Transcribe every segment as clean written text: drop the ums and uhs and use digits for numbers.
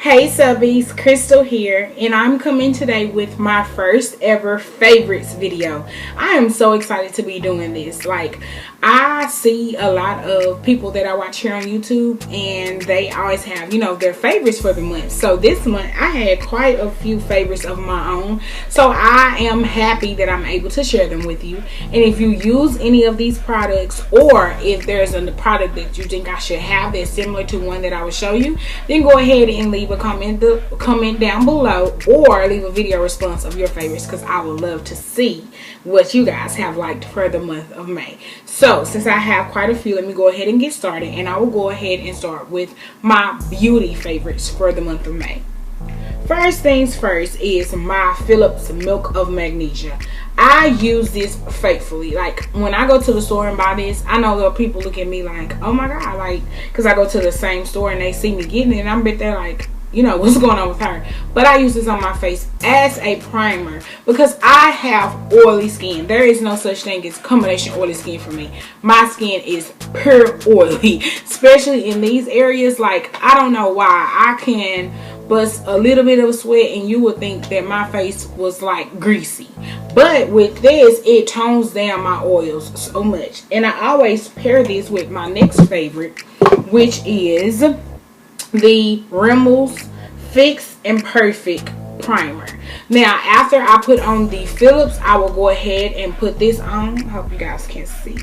Hey subbies, Crystal here, and I'm coming today with my first ever favorites video. I am so excited to be doing this. I see a lot of people that I watch here on YouTube, and they always have, their favorites for the month. So this month, I had quite a few favorites of my own. So I am happy that I'm able to share them with you. And if you use any of these products, or if there's a product that you think I should have that's similar to one that I will show you, then go ahead and leave a comment down below, or leave a video response of your favorites, because I would love to see what you guys have liked for the month of May. So since I have quite a few, let me go ahead and get started, and I will go ahead and start with my beauty favorites for the month of May. First things first is my Philips Milk of Magnesia. I use this faithfully. When I go to the store and buy this, I know there are people look at me like, oh my god, because I go to the same store and they see me getting it, and I bet they're like, what's going on with her? But I use this on my face as a primer because I have oily skin. There is no such thing as combination oily skin for me. My skin is pure oily, especially in these areas. I don't know why I can bust a little bit of sweat and you would think that my face was greasy. But with this, it tones down my oils so much. And I always pair this with my next favorite, which is the Rimmel's Fix and Perfect Primer. Now, after I put on the Philips, I will go ahead and put this on. I hope you guys can see.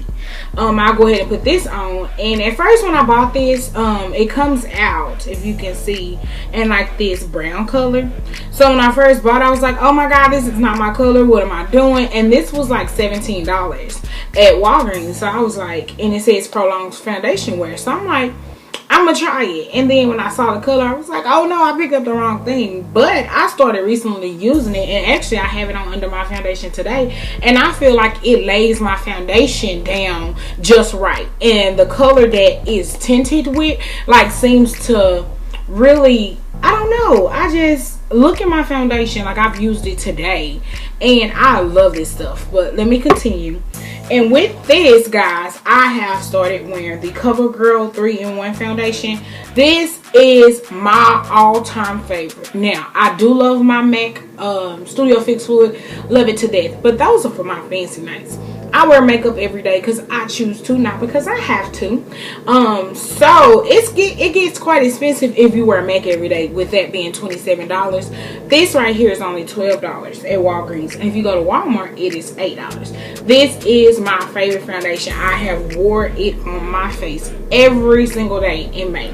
I'll go ahead and put this on. And at first when I bought this, it comes out, if you can see, in this brown color. So when I first bought it, I was like, oh my god, this is not my color. What am I doing? And this was $17 at Walgreens. So I was like, and it says prolonged foundation wear. So I'm like, I'm gonna try it. And then when I saw the color, I was like, oh no, I picked up the wrong thing. But I started recently using it, and actually I have it on under my foundation today, and I feel like it lays my foundation down just right. And the color that is tinted with seems to really, I don't know, I just look at my foundation I've used it today, and I love this stuff. But let me continue. And with this, guys, I have started wearing the CoverGirl 3-in-1 foundation. This is my all-time favorite. Now, I do love my MAC Studio Fix Fluid. Love it to death. But those are for my fancy nights. I wear makeup every day because I choose to, not because I have to. So it gets quite expensive if you wear MAC every day, with that being $27. This right here is only $12 at Walgreens. And if you go to Walmart, it is $8. This is my favorite foundation. I have wore it on my face every single day in May.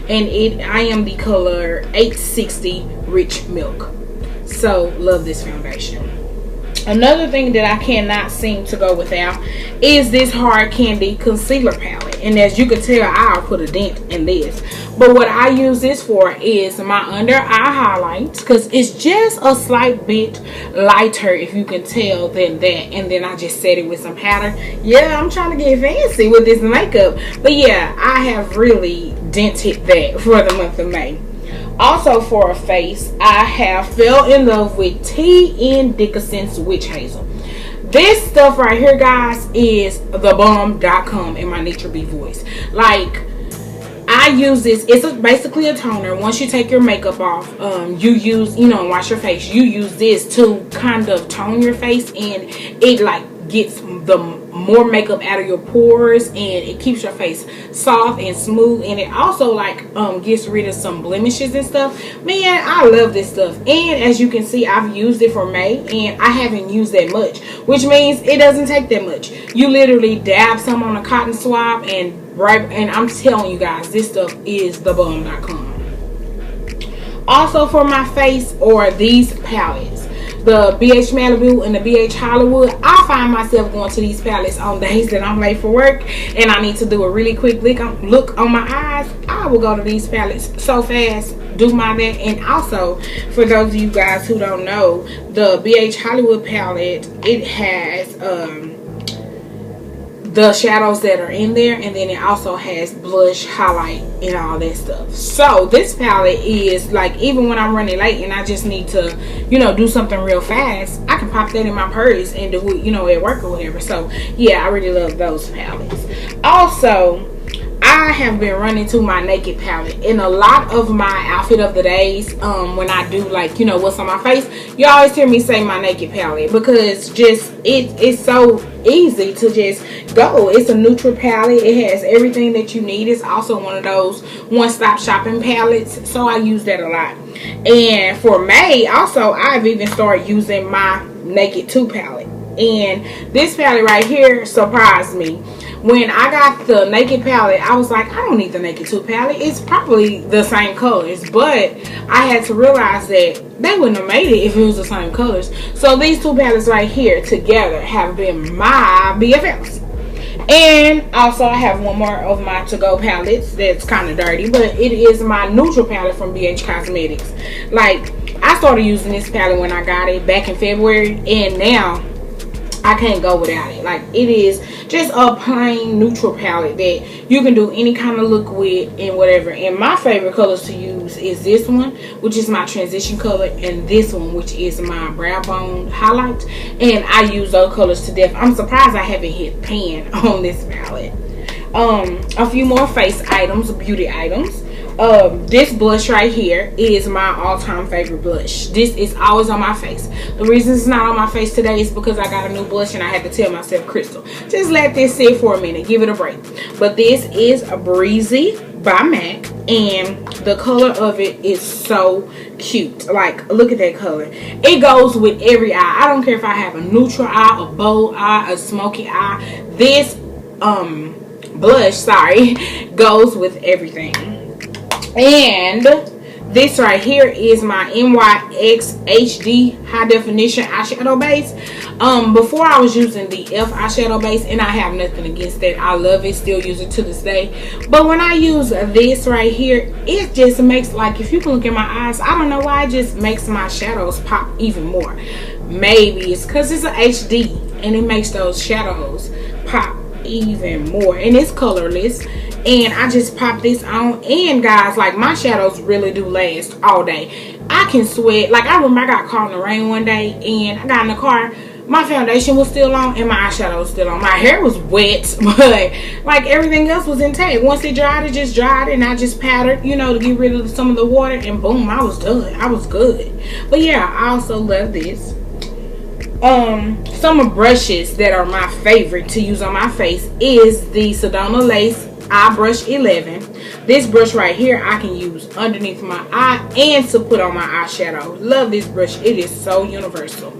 And I am the color 860 Rich Milk. So love this foundation. Another thing that I cannot seem to go without is this Hard Candy Concealer Palette. And as you can tell, I'll put a dent in this. But what I use this for is my under eye highlights, because it's just a slight bit lighter, if you can tell, than that. And then I just set it with some powder. Yeah, I'm trying to get fancy with this makeup. But yeah, I have really dented that for the month of May. Also for a face, I have fell in love with T.N. Dickinson's Witch Hazel. This stuff right here, guys, is thebomb.com in my Nature B voice. I use this. It's basically a toner. Once you take your makeup off, you use, wash your face. You use this to kind of tone your face, and it gets the more makeup out of your pores, and it keeps your face soft and smooth, and it also gets rid of some blemishes and stuff. Man, I love this stuff. And as you can see, I've used it for May, and I haven't used that much, which means it doesn't take that much. You literally dab some on a cotton swab, and I'm telling you guys, this stuff is thebomb.com. Also for my face are these palettes, the BH Malibu and the BH Hollywood. I find myself going to these palettes on days that I'm late for work and I need to do a really quick look on my eyes. I will go to these palettes so fast, do my that. And also, for those of you guys who don't know, the BH Hollywood palette, it has the shadows that are in there, and then it also has blush, highlight, and all that stuff. So this palette is even when I'm running late and I just need to do something real fast, I can pop that in my purse and do it at work or whatever. So yeah, I really love those palettes. Also, I have been running to my Naked palette. In a lot of my outfit of the days, when I do like, you know, what's on my face, you always hear me say my Naked palette, because just it's so easy to just go. It's a neutral palette. It has everything that you need. It's also one of those one-stop shopping palettes, so I use that a lot. And for May also, I've even started using my Naked 2 palette. And this palette right here surprised me. When I got the Naked palette, I was like, I don't need the Naked 2 palette. It's probably the same colors. But I had to realize that they wouldn't have made it if it was the same colors. So these two palettes right here together have been my BFFs. And also I have one more of my to-go palettes that's kind of dirty, but it is my neutral palette from BH Cosmetics. Like, I started using this palette when I got it back in February, and now I can't go without it. Like, it is just a plain neutral palette that you can do any kind of look with and whatever. And my favorite colors to use is this one, which is my transition color, and this one, which is my brow bone highlight. And I use those colors to death. I'm surprised I haven't hit pan on this palette. A few more face items, beauty items. This blush right here is my all-time favorite blush. This is always on my face. The reason it's not on my face today is because I got a new blush and I had to tell myself, Crystal, just let this sit for a minute, give it a break. But this is a Breezy by MAC, and the color of it is so cute. Like, look at that color. It goes with every eye. I don't care if I have a neutral eye, a bold eye, a smoky eye. This blush, sorry, goes with everything. And this right here is my NYX HD high definition eyeshadow base. Before I was using the e.l.f. eyeshadow base, and I have nothing against that. I love it, still use it to this day. But when I use this right here, it just makes, like, if you can look at my eyes, I don't know why, it just makes my shadows pop even more. Maybe it's because it's an HD and it makes those shadows pop even more. And it's colorless, and I just pop this on. And guys, like, my shadows really do last all day. I can sweat. Like, I remember I got caught in the rain one day, and I got in the car, my foundation was still on and my eyeshadow was still on. My hair was wet, but like everything else was intact. Once it dried, it just dried, and I just powdered, you know, to get rid of some of the water, and boom, I was done. I was good. But yeah, I also love this. Some of brushes that are my favorite to use on my face is the Sedona Lace Eye Brush 11. This brush right here I can use underneath my eye and to put on my eyeshadow. Love this brush. It is so universal.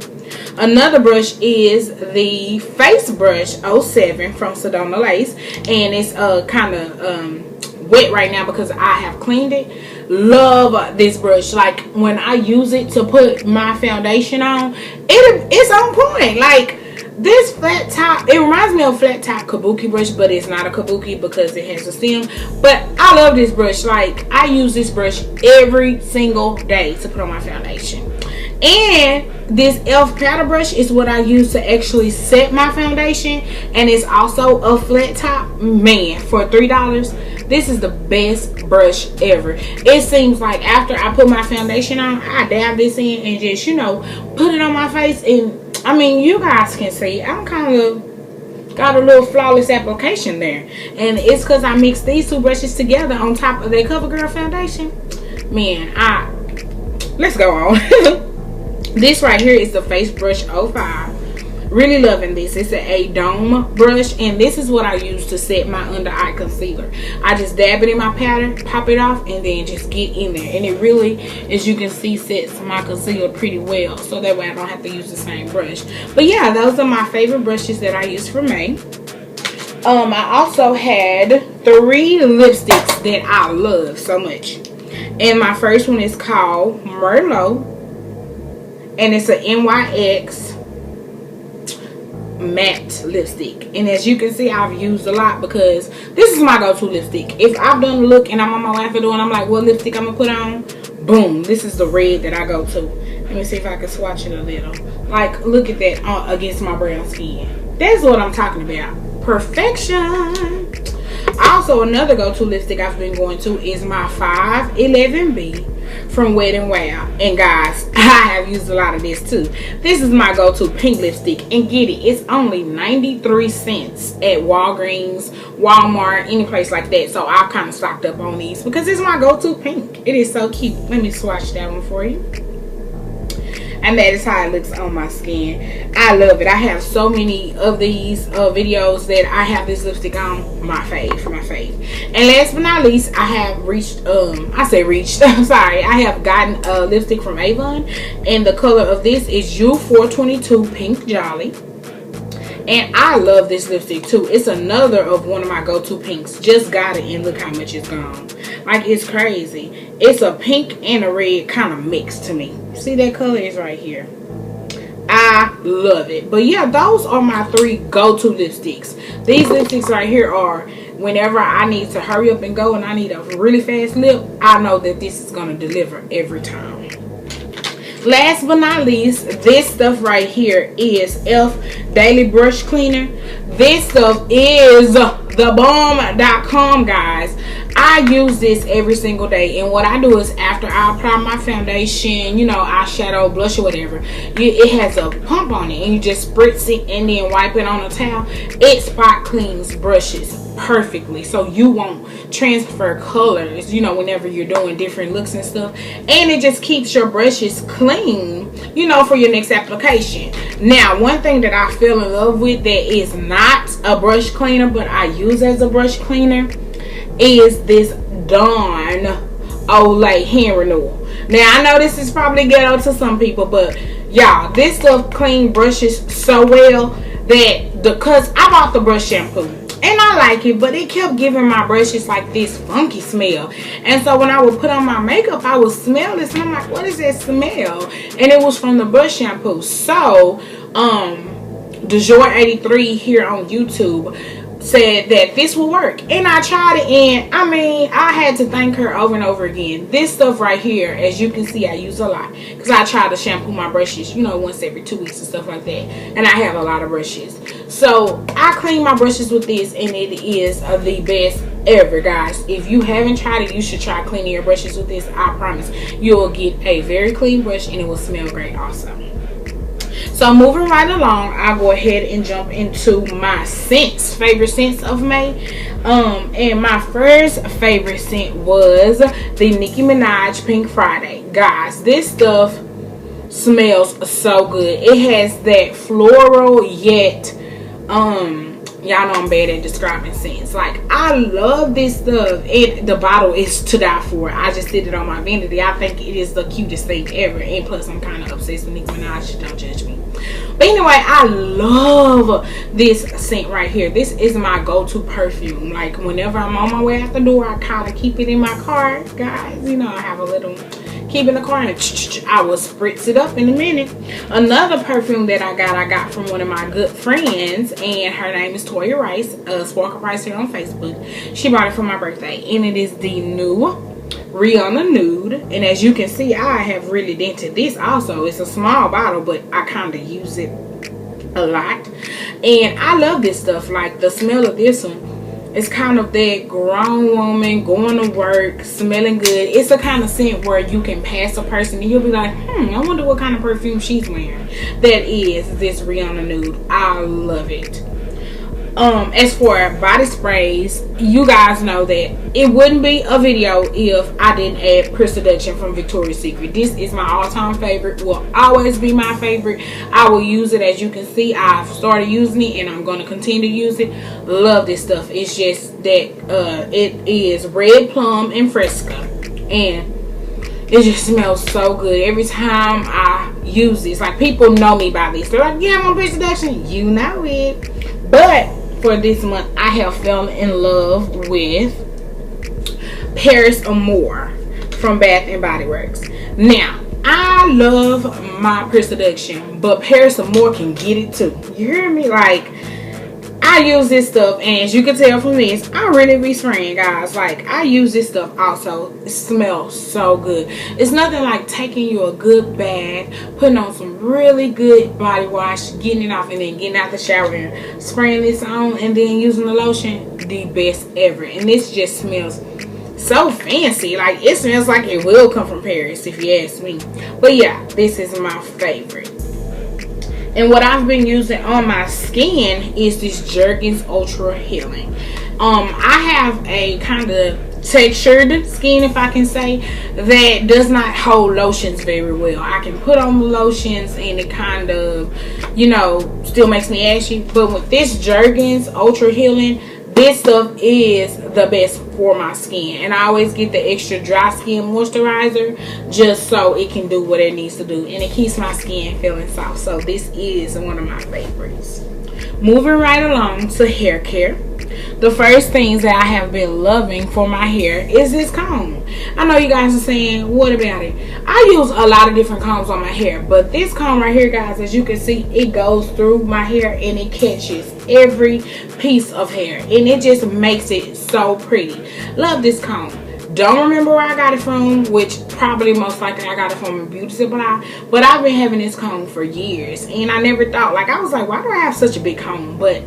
Another brush is the Face Brush 07 from Sedona Lace, and it's kind of wet right now because I have cleaned it. Love this brush. Like, when I use it to put my foundation on, it's on point. Like, this flat top, it reminds me of flat top kabuki brush, but it's not a kabuki because it has a stem. But I love this brush. Like, I use this brush every single day to put on my foundation. And this e.l.f. powder brush is what I use to actually set my foundation, and it's also a flat top. Man, for $3, this is the best brush ever. It seems like after I put my foundation on, I dab this in and just, you know, put it on my face. And I mean, you guys can see I'm kind of got a little flawless application there, and it's because I mixed these two brushes together on top of that CoverGirl foundation. Man, let's go on. This right here is the Face Brush 05. Really loving this. It's a dome brush, and this is what I use to set my under eye concealer. I just dab it in my powder, pop it off, and then just get in there. And it really, as you can see, sets my concealer pretty well, so that way I don't have to use the same brush. But yeah, those are my favorite brushes that I use for May. I also had 3 lipsticks that I love so much. And my first one is called Merlot, and it's an NYX matte lipstick. And as you can see, I've used a lot because this is my go-to lipstick. If I've done a look and I'm on my way for doing, I'm like, what lipstick I'm gonna put on? Boom, this is the red that I go to. Let me see if I can swatch it a little. Like, look at that against my brown skin. That's what I'm talking about. Perfection. Also, another go-to lipstick I've been going to is my 511B from Wet n Wild. And guys, I have used a lot of this too. This is my go-to pink lipstick, and get it, it's only 93 cents at Walgreens, Walmart, any place like that. So I kind of stocked up on these because it's my go-to pink. It is so cute. Let me swatch that one for you. And that is how it looks on my skin. I love it. I have so many of these videos that I have this lipstick on. My fave. And last but not least, I have I'm sorry. I have gotten a lipstick from Avon. And the color of this is U422 Pink Jolly. And I love this lipstick too. It's another of one of my go-to pinks. Just got it and look how much it's gone. Like, it's crazy. It's a pink and a red kind of mix to me. See, that color is right here. I love it. But yeah, those are my 3 go-to lipsticks. These lipsticks right here are whenever I need to hurry up and go and I need a really fast lip, I know that this is going to deliver every time. Last but not least, this stuff right here is e.l.f. Daily Brush Cleaner. This stuff is thebomb.com, guys. I use this every single day, and what I do is after I apply my foundation, you know, eyeshadow, blush, or whatever, it has a pump on it, and you just spritz it and then wipe it on a towel. It spot cleans brushes perfectly, so you won't transfer colors, you know, whenever you're doing different looks and stuff. And it just keeps your brushes clean, you know, for your next application. Now, one thing that I fell in love with that is not a brush cleaner but I use as a brush cleaner is this Dawn Olay hand renewal. Now, I know this is probably ghetto to some people, but y'all, this stuff clean brushes so well that because I bought the brush shampoo and I like it, but it kept giving my brushes like this funky smell. And so when I would put on my makeup, I would smell this and I'm like, what is that smell? And it was from the brush shampoo. So DeJoy83 here on YouTube said that this will work, and I tried it, and I mean, I had to thank her over and over again. This stuff right here, as you can see, I use a lot because I try to shampoo my brushes, you know, once every 2 weeks and stuff like that, and I have a lot of brushes. So I clean my brushes with this, and it is the best ever, guys. If you haven't tried it, you should try cleaning your brushes with this. I promise you'll get a very clean brush and it will smell great also. So moving right along, I'll go ahead and jump into my scents, favorite scents of May. And my first favorite scent was the Nicki Minaj Pink Friday. Guys, this stuff smells so good. It has that floral yet y'all know I'm bad at describing scents. Like, I love this stuff, and the bottle is to die for. I just did it on my vanity. I think it is the cutest thing ever, and plus I'm kind of obsessed with Nicki Minaj. Don't judge me. But anyway, I love this scent right here. This is my go-to perfume. Like, whenever I'm on my way out the door, I kind of keep it in my car, guys. You know, I have a little keep in the car, and I will spritz it up in a minute. Another perfume that I got from one of my good friends, and her name is Toya Rice, Sparkle Rice here on Facebook. She bought it for my birthday, and it is the new Rihanna Nude. And as you can see, I have really dented this also. It's a small bottle, but I kind of use it a lot, and I love this stuff. Like, the smell of this one, it's kind of that grown woman going to work, smelling good. It's a kind of scent where you can pass a person and you'll be like, I wonder what kind of perfume she's wearing. That is this Rihanna Nude. I love it. As for body sprays, you guys know that it wouldn't be a video if I didn't add Pure Seduction from Victoria's Secret. This is my all-time favorite, will always be my favorite. I will use it. As you can see, I've started using it and I'm going to continue to use it. Love this stuff. It's just that it is Red Plum and Fresca, and it just smells so good every time I use this. Like, people know me by this. They're like, yeah, I'm on Pure Seduction. You know it. But for this month, I have fallen in love with Paris Amour from Bath and Body Works. Now, I love my Pure Seduction, but Paris Amour can get it too. You hear me? Like, I I use this stuff, and as you can tell from this, I really be spraying, guys. Like, I use this stuff also. It smells so good. It's nothing like taking you a good bath, putting on some really good body wash, getting it off, and then getting out the shower and spraying this on, and then using the lotion. The best ever. And this just smells so fancy. Like, it smells like it will come from Paris, if you ask me. But yeah, this is my favorite. And what I've been using on my skin is this Jergens Ultra Healing. I have a kind of textured skin, if I can say, that does not hold lotions very well. I can put on the lotions and it kind of, you know, still makes me ashy. But with this Jergens Ultra Healing, this stuff is the best for my skin. And I always get the extra dry skin moisturizer just so it can do what it needs to do. And it keeps my skin feeling soft. So this is one of my favorites. Moving right along to hair care. The first things that I have been loving for my hair is this comb. I know you guys are saying, what about it? I use a lot of different combs on my hair, but this comb right here, guys, as you can see, it goes through my hair and it catches every piece of hair, and it just makes it so pretty. Love this comb. Don't remember where I got it from, which probably most likely I got it from a beauty supply, but I've been having this comb for years, and I never thought, like, I was like, why do I have such a big comb? But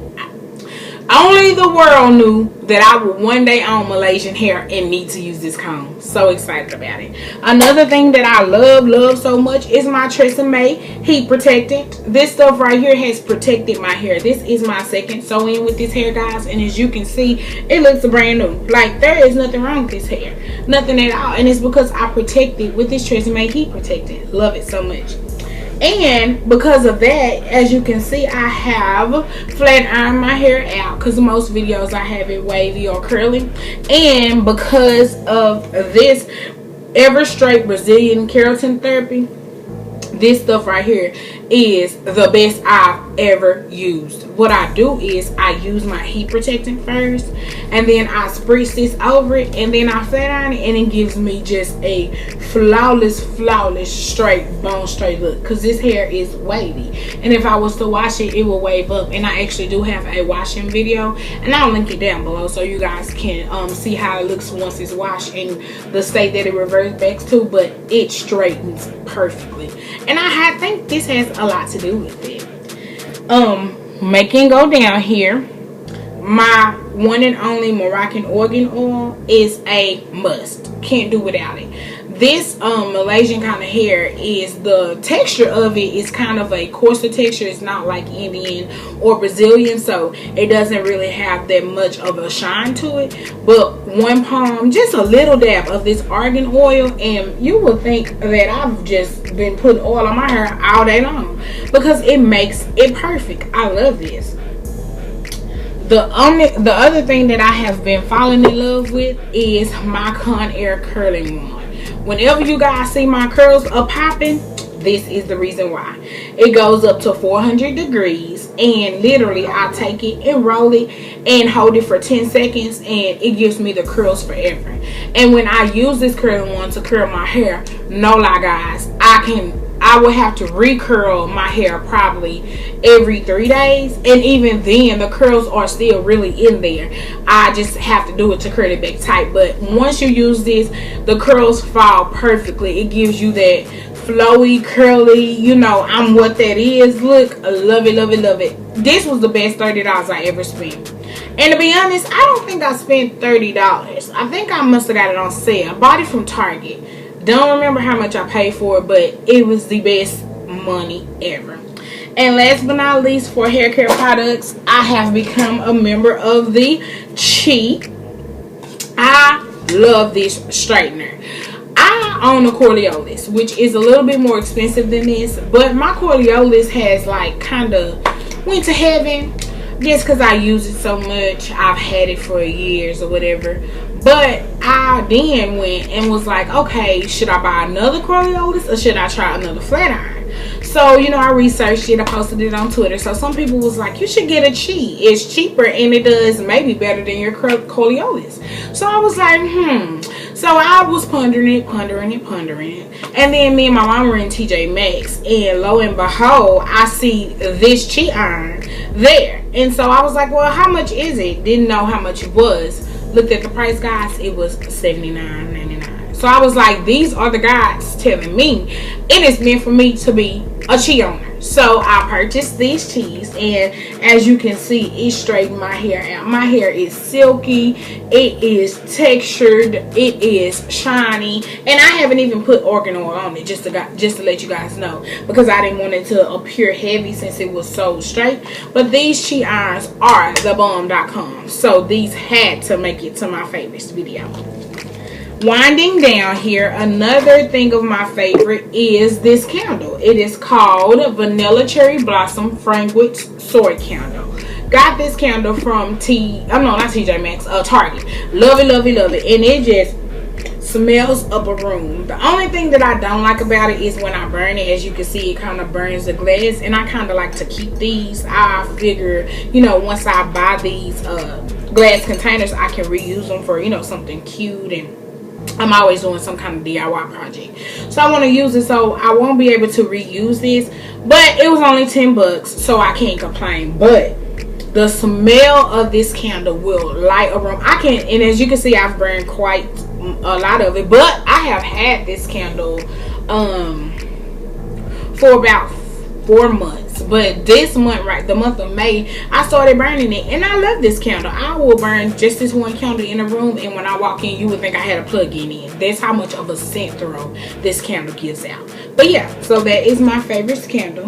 only the world knew that I would one day own Malaysian hair and need to use this comb. So excited about it. Another thing that I love so much is my Tresemme Heat Protectant. This stuff right here has protected my hair. This is my second sew-in with this hair, guys, and as you can see, it looks brand new. Like, there is nothing wrong with this hair, nothing at all, and it's because I protect it with this Tresemme Heat Protectant. Love it so much. And because of that, as you can see, I have flat ironed my hair out, because most videos I have it wavy or curly. And because of this Ever Straight Brazilian Keratin Therapy, this stuff right here is the best I've ever used. What I do is I use my heat protectant first, and then I spritz this over it, and then I flat iron it, and it gives me just a flawless straight bone straight look, because this hair is wavy, and if I was to wash it, it will wave up. And I actually do have a washing video, and I'll link it down below so you guys can see how it looks once it's washed and the state that it reverts back to. But it straightens perfectly, and I think this has a lot to do with it. Making go down here, my one and only Moroccan Organ Oil is a must. Can't do without it. This Malaysian kind of hair, is the texture of it is kind of a coarser texture. It's not like Indian or Brazilian, so it doesn't really have that much of a shine to it. But one palm, just a little dab of this argan oil, and you will think that I've just been putting oil on my hair all day long, because it makes it perfect. I love this. The other thing that I have been falling in love with is my Conair curling wand. Whenever you guys see my curls are popping, this is the reason why. It goes up to 400 degrees, and literally I take it and roll it and hold it for 10 seconds, and it gives me the curls forever. And when I use this curling wand to curl my hair, no lie guys, I will have to recurl my hair probably every 3 days, and even then the curls are still really in there. I just have to do it to curl it back tight. But once you use this, the curls fall perfectly. It gives you that flowy, curly, you know, I'm what that is look. I love it. This was the best $30 I ever spent. And to be honest, I don't think I spent $30. I think I must have got it on sale. I bought it from Target. Don't remember how much I paid for it, but it was the best money ever. And last but not least, for hair care products, I have become a member of the Chi. I love this straightener. I own a Coriolis, which is a little bit more expensive than this, but my Coriolis has like kind of went to heaven just because I use it so much. I've had it for years or whatever. But I then went and was like, okay, should I buy another Coriolis or should I try another flat iron? So, you know, I researched it. I posted it on Twitter. So some people was like, you should get a Chi. It's cheaper and it does maybe better than your Coriolis. So I was like, So I was pondering it. And then me and my mom were in TJ Maxx. And lo and behold, I see this Chi iron there. And so I was like, well, how much is it? Didn't know how much it was. Looked at the price, guys. It was $79.99. So I was like, these are the guys telling me it is meant for me to be a chi owner. So I purchased these chis, and as you can see, it straightened my hair out. My hair is silky, it is textured, it is shiny, and I haven't even put organ oil on it, just to let you guys know, because I didn't want it to appear heavy since it was so straight. But these chi irons are thebomb.com, so these had to make it to my favorites video. Winding down here, another thing of my favorite is this candle. It is called Vanilla Cherry Blossom Fragrance Soy Candle. Got this candle from TJ Maxx, Target. Love it, love it, love it. And it just smells up a room. The only thing that I don't like about it is when I burn it. As you can see, it kind of burns the glass, and I kind of like to keep these. I figure, you know, once I buy these glass containers, I can reuse them for, you know, something cute, and I'm always doing some kind of DIY project. So I want to use it, so I won't be able to reuse this. But it was only 10 bucks, so I can't complain. But the smell of this candle will light a room. And as you can see, I've burned quite a lot of it. But I have had this candle for about 4 months. But this month, right, the month of May, I started burning it, and I love this candle. I will burn just this one candle in a room, and when I walk in, you would think I had a plug-in in. That's how much of a scent throw this candle gives out. But yeah, so that is my favorite candle.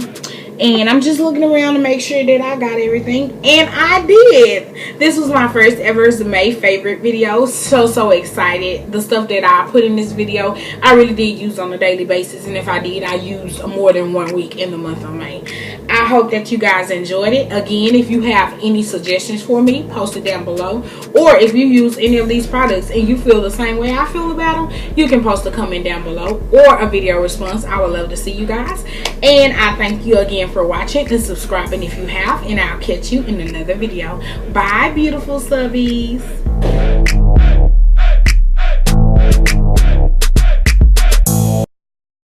And I'm just looking around to make sure that I got everything. And I did. This was my first ever May favorite video. So excited. The stuff that I put in this video, I really did use on a daily basis. And if I did, I used more than 1 week in the month of May. I hope that you guys enjoyed it. Again, if you have any suggestions for me, post it down below. Or if you use any of these products and you feel the same way I feel about them, you can post a comment down below or a video response. I would love to see you guys. And I thank you again for watching and subscribing if you have. And I'll catch you in another video. Bye, beautiful subbies.